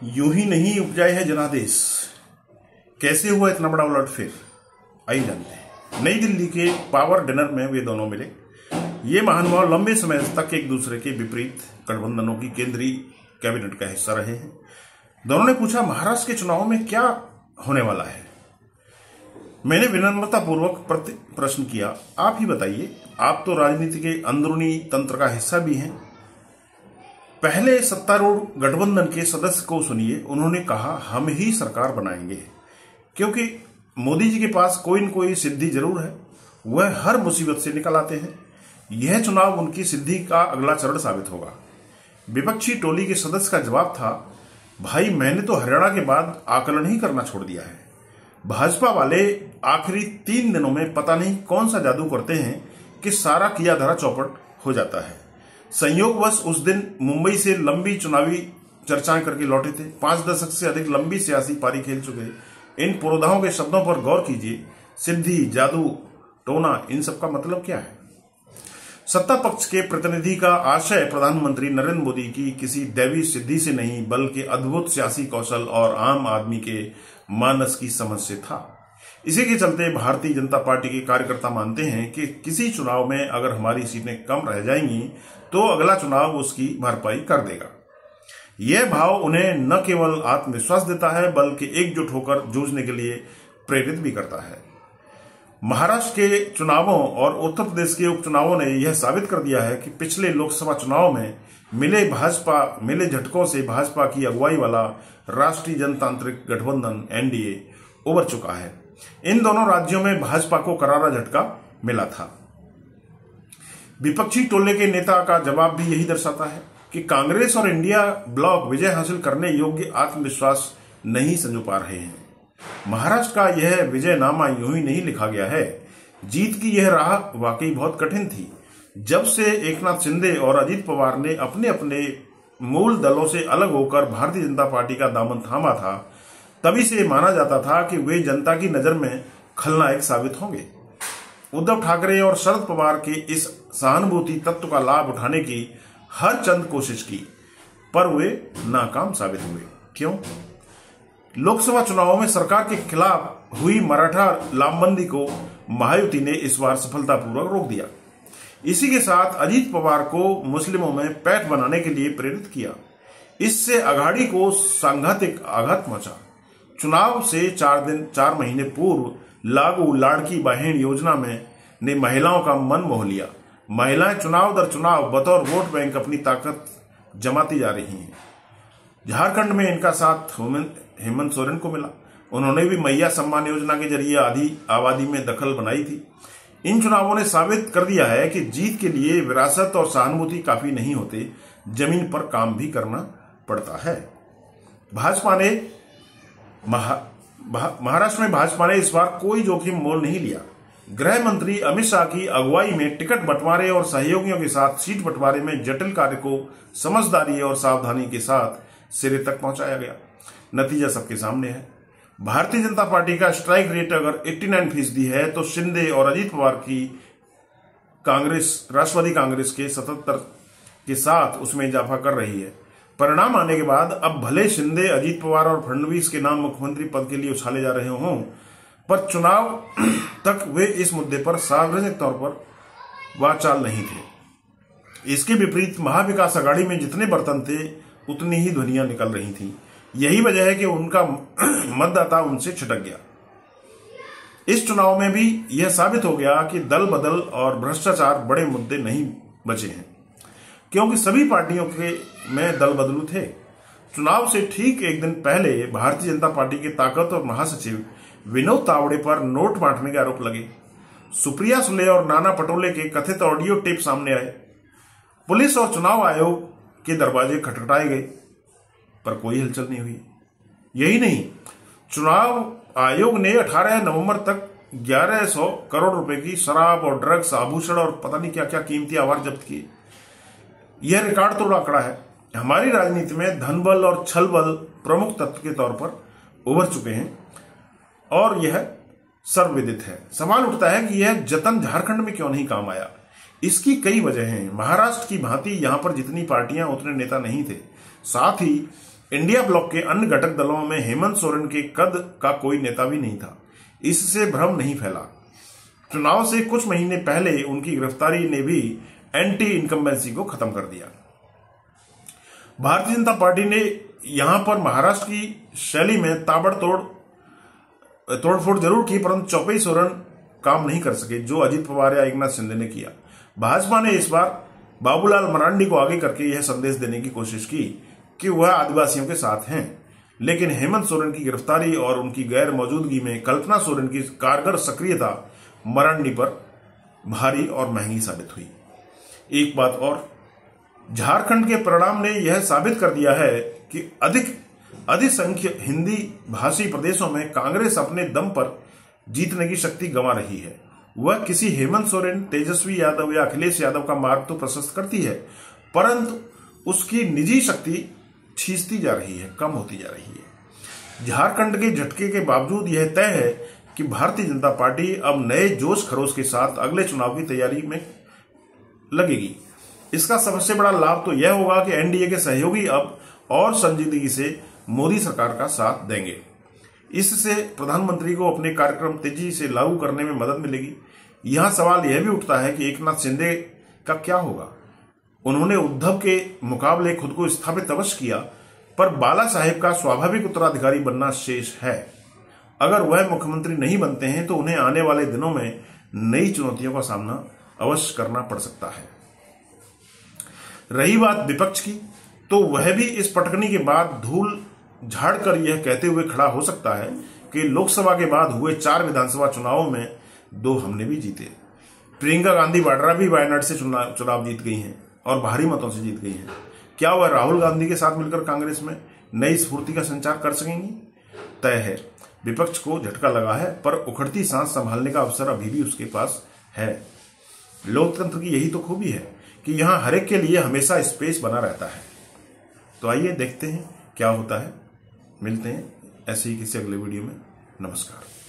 यूं ही नहीं उपजाए है जनादेश। कैसे हुआ इतना बड़ा उलटफेर, आइए जानते हैं। नई दिल्ली के पावर डिनर में वे दोनों मिले। ये महानुभाव लंबे समय तक एक दूसरे के विपरीत गठबंधनों की केंद्रीय कैबिनेट का हिस्सा रहे हैं। दोनों ने पूछा, महाराष्ट्र के चुनाव में क्या होने वाला है। मैंने विनम्रतापूर्वक प्रश्न किया, आप ही बताइए, आप तो राजनीति के अंदरूनी तंत्र का हिस्सा भी हैं। पहले सत्तारूढ़ गठबंधन के सदस्य को सुनिए। उन्होंने कहा, हम ही सरकार बनाएंगे, क्योंकि मोदी जी के पास कोई न कोई सिद्धि जरूर है। वह हर मुसीबत से निकल आते हैं। यह चुनाव उनकी सिद्धि का अगला चरण साबित होगा। विपक्षी टोली के सदस्य का जवाब था, भाई मैंने तो हरियाणा के बाद आकलन ही करना छोड़ दिया है। भाजपा वाले आखिरी 3 दिनों में पता नहीं कौन सा जादू करते हैं कि सारा किया धरा चौपट हो जाता है। संयोगवश उस दिन मुंबई से लंबी चुनावी चर्चाएं करके लौटे थे। 5 दशक से अधिक लंबी सियासी पारी खेल चुके इन पुरोधाओं के शब्दों पर गौर कीजिए। सिद्धि, जादू, टोना, इन सब का मतलब क्या है? सत्ता पक्ष के प्रतिनिधि का आशय प्रधानमंत्री नरेंद्र मोदी की किसी दैवी सिद्धि से नहीं, बल्कि अद्भुत सियासी कौशल और आम आदमी के मानस की समझ से था। इसी के चलते भारतीय जनता पार्टी के कार्यकर्ता मानते हैं कि किसी चुनाव में अगर हमारी सीटें कम रह जाएंगी तो अगला चुनाव उसकी भरपाई कर देगा। यह भाव उन्हें न केवल आत्मविश्वास देता है, बल्कि एकजुट होकर जूझने के लिए प्रेरित भी करता है। महाराष्ट्र के चुनावों और उत्तर प्रदेश के उपचुनावों ने यह साबित कर दिया है कि पिछले लोकसभा चुनाव में मिले झटकों से भाजपा की अगुवाई वाला राष्ट्रीय जनतांत्रिक गठबंधन एनडीए उबर चुका है। इन दोनों राज्यों में भाजपा को करारा झटका मिला था। विपक्षी टोले के नेता का जवाब भी यही दर्शाता है कि कांग्रेस और इंडिया ब्लॉक विजय हासिल करने योग्य आत्मविश्वास नहीं संजो पा रहे हैं। महाराष्ट्र का यह विजयनामा यूं ही नहीं लिखा गया है। जीत की यह राह वाकई बहुत कठिन थी। जब से एकनाथ शिंदे और अजित पवार ने अपने अपने मूल दलों से अलग होकर भारतीय जनता पार्टी का दामन थामा था, तभी से माना जाता था कि वे जनता की नजर में खलनायक साबित होंगे। उद्धव ठाकरे और शरद पवार के इस सहानुभूति तत्व का लाभ उठाने की हर चंद कोशिश की, पर वे नाकाम साबित हुए। क्यों? लोकसभा चुनावों में सरकार के खिलाफ हुई मराठा लामबंदी को महायुति ने इस बार सफलतापूर्वक रोक दिया। इसी के साथ अजित पवार को मुस्लिमों में पैठ बनाने के लिए प्रेरित किया। इससे अघाड़ी को सांघातिक आघात पहुंचा। चुनाव से 4 महीने पूर्व लागू लाड़की बहन योजना ने महिलाओं का मन मोह लिया। महिलाएं चुनाव दर चुनाव बतौर वोट बैंक अपनी ताकत जमाती जा रही हैं। झारखंड में इनका साथ हेमंत सोरेन को मिला। उन्होंने भी मैया सम्मान योजना के जरिए आधी आबादी में दखल बनाई थी। इन चुनावों ने साबित कर दिया है कि जीत के लिए विरासत और सहानुभूति काफी नहीं होते, जमीन पर काम भी करना पड़ता है। महाराष्ट्र में भाजपा ने इस बार कोई जोखिम मोल नहीं लिया। गृह मंत्री अमित शाह की अगुवाई में टिकट बंटवारे और सहयोगियों के साथ सीट बंटवारे में जटिल कार्य को समझदारी और सावधानी के साथ सिरे तक पहुंचाया गया। नतीजा सबके सामने है। भारतीय जनता पार्टी का स्ट्राइक रेट अगर 89% है तो शिंदे और अजित पवार की राष्ट्रवादी कांग्रेस के 77 के साथ उसमें इजाफा कर रही है। परिणाम आने के बाद अब भले शिंदे, अजित पवार और फडणवीस के नाम मुख्यमंत्री पद के लिए उछाले जा रहे हों, पर चुनाव तक वे इस मुद्दे पर सार्वजनिक तौर पर वाचाल नहीं थे। इसके विपरीत महाविकास अघाड़ी में जितने बर्तन थे उतनी ही ध्वनियां निकल रही थी। यही वजह है कि उनका मतदाता उनसे छिटक गया। इस चुनाव में भी यह साबित हो गया कि दल बदल और भ्रष्टाचार बड़े मुद्दे नहीं बचे हैं, क्योंकि सभी पार्टियों में दल बदलू थे। चुनाव से ठीक एक दिन पहले भारतीय जनता पार्टी के ताकतवर महासचिव विनोद तावड़े पर नोट बांटने के आरोप लगे। सुप्रिया सुले और नाना पटोले के कथित ऑडियो टेप सामने आए। पुलिस और चुनाव आयोग के दरवाजे खटखटाए गए, पर कोई हलचल नहीं हुई। यही नहीं, चुनाव आयोग ने 18 नवंबर तक 1100 करोड़ रुपए की शराब और ड्रग्स, आभूषण और पता नहीं क्या क्या कीमती आवार जब्त किए। यह रिकॉर्ड तोड़ आंकड़ा है। हमारी राजनीति में धनबल और छलबल प्रमुख तत्व के तौर पर उभर चुके हैं और यह सर्वविदित है। सवाल उठता है कि यह जतन झारखंड में क्यों नहीं काम आया। इसकी कई वजह हैं। महाराष्ट्र की भांति यहां पर जितनी पार्टियां उतने नेता नहीं थे। साथ ही इंडिया ब्लॉक के अन्य घटक दलों में हेमंत सोरेन के कद का कोई नेता भी नहीं था। इससे भ्रम नहीं फैला। चुनाव से कुछ महीने पहले उनकी गिरफ्तारी ने भी एंटी इनकम्बेंसी को खत्म कर दिया। भारतीय जनता पार्टी ने यहां पर महाराष्ट्र की शैली में तोड़फोड़ जरूर की, परंतु चौपई सोरेन काम नहीं कर सके जो अजित पवार या एकनाथ शिंदे ने किया। भाजपा ने इस बार बाबूलाल मरांडी को आगे करके यह संदेश देने की कोशिश की कि वह आदिवासियों के साथ हैं, लेकिन हेमंत सोरेन की गिरफ्तारी और उनकी गैर मौजूदगी में कल्पना सोरेन की कारगर सक्रियता मरांडी पर भारी और महंगी साबित हुई। एक बात और, झारखंड के परिणाम ने यह साबित कर दिया है कि अधिक संख्य हिंदी भाषी प्रदेशों में कांग्रेस अपने दम पर जीतने की शक्ति गंवा रही है। वह किसी हेमंत सोरेन, तेजस्वी यादव या अखिलेश यादव का मार्ग तो प्रशस्त करती है, परंतु उसकी निजी शक्ति छींचती जा रही है, कम होती जा रही है। झारखंड के झटके के बावजूद यह तय है कि भारतीय जनता पार्टी अब नए जोश खरोश के साथ अगले चुनाव की तैयारी में लगेगी। इसका सबसे बड़ा लाभ तो यह होगा कि एनडीए के सहयोगी अब और संजीदगी से मोदी सरकार का साथ देंगे। इससे प्रधानमंत्री को अपने कार्यक्रम तेजी से लागू करने में मदद मिलेगी। यहां सवाल यह भी उठता है कि एकनाथ शिंदे का क्या होगा। उन्होंने उद्धव के मुकाबले खुद को स्थापित अवश्य किया, पर बाला साहेब का स्वाभाविक उत्तराधिकारी बनना शेष है। अगर वह मुख्यमंत्री नहीं बनते हैं तो उन्हें आने वाले दिनों में नई चुनौतियों का सामना अवश्य करना पड़ सकता है। रही बात विपक्ष की, तो वह भी इस पटकनी के बाद धूल झाड़कर यह कहते हुए खड़ा हो सकता है कि लोकसभा के बाद हुए 4 विधानसभा चुनावों में 2 हमने भी जीते। प्रियंका गांधी वाड्रा भी वायनाड से चुनाव जीत गई हैं और भारी मतों से जीत गई हैं। क्या वह राहुल गांधी के साथ मिलकर कांग्रेस में नई स्फूर्ति का संचार कर सकेंगी? तय है, विपक्ष को झटका लगा है, पर उखड़ती सांस संभालने का अवसर अभी भी उसके पास है। लोकतंत्र की यही तो खूबी है कि यहां हरेक के लिए हमेशा स्पेस बना रहता है। तो आइए देखते हैं क्या होता है। मिलते हैं ऐसे ही किसी अगले वीडियो में। नमस्कार।